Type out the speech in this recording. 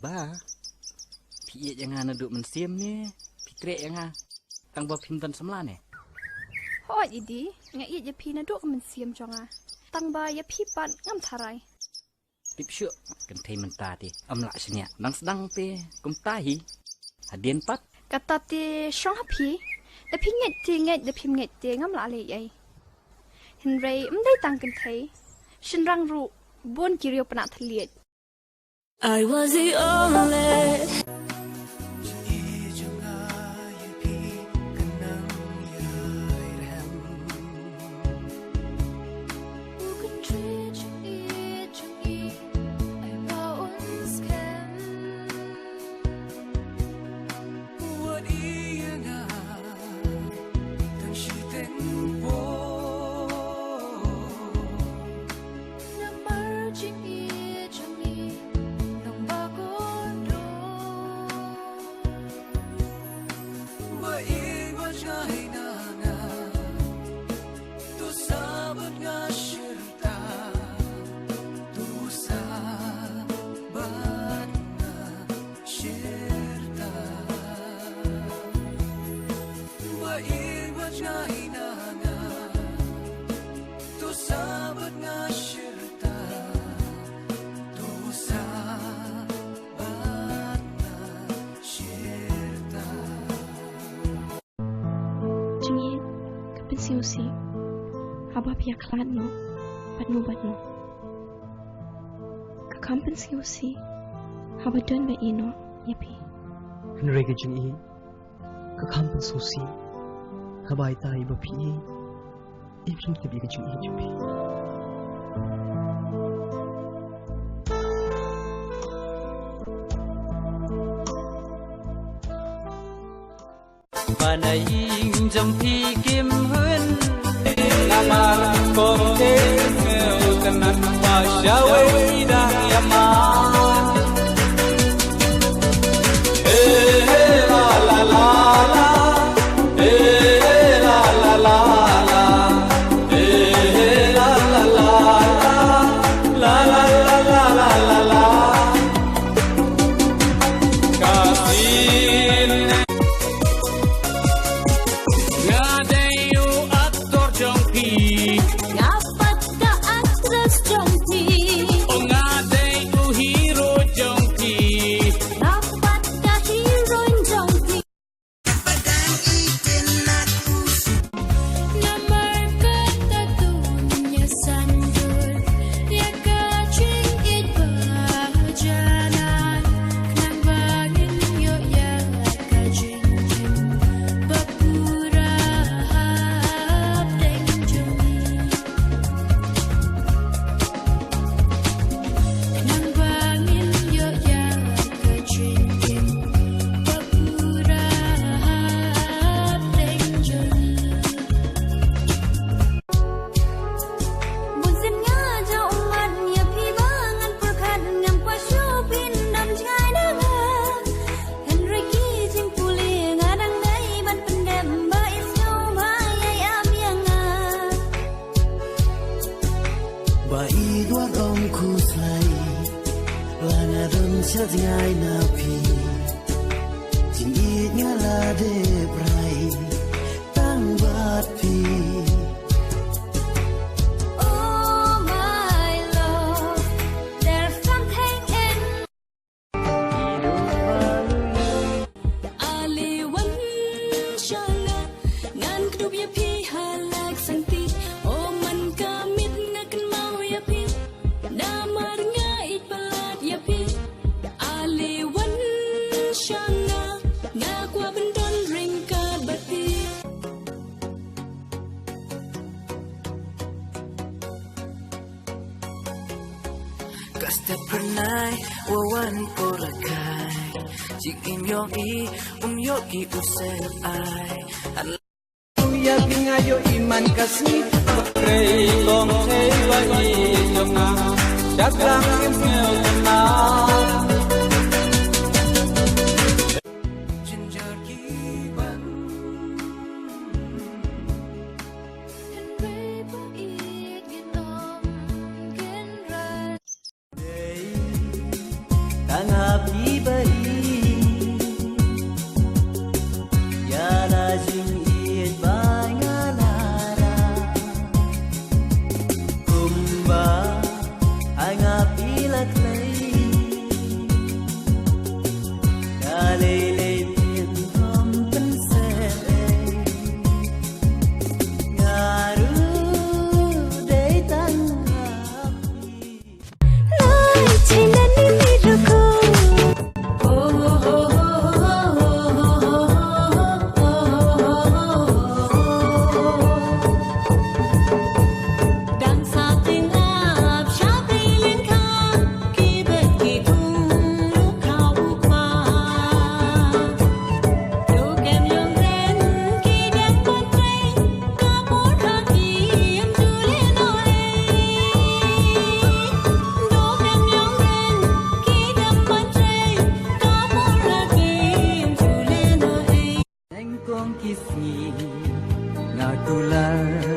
baพี่ยังงานดูมันเสียมเนี่ยพี่เตะยังงาตั้งบ่พิมพ์ตันสำลาเนี่ยโอ้ยอีดีไงอีอย่าพี่นะดูมันเสียมจังอ่ะตั้งบ่อย่าพี่ปั่นงั้มทารายติบเชื่อกันเทมันตาดิอำละชเนี่ยนังสดังเตกุมตาหีหาเดียนปัดกะตาเตช่องพี่แต่พี่เง็ดเตเง็ดแต่พิมเง็ดเตงั้มละเลยไอเห็นไรไม่ได้ตังกันเทฉันรังรู้บนกิริยาปนัดทะเล I was the only Siusi, haba pihak kelat no, batno. Kekampan siusi, haba don ba ino, yapi. Henry kejeng i, kekampan siusi, haba ita iba pi, ibring tabi kejeng i jupi. Panaing jampi kim hun nama kom te ngeu kanan wa shawe dang yaman la la la la la la la la la la la la la la la la la kasih Sajai napi Jingit ngala de brai Tang bat pi Oh my love, there's something in Ali wan shanga Ngan kdub ya pi halak santi Oh man kamit ngakan mau ya pi Damar ngait balat ya pi Kasta pernah wawan porakai Jingin yogi yogi usel ai Ya pingayo iman kasih Rei kong hei wagi jonga Syaklang imel kenal Jinjar kiban Tangapi patulan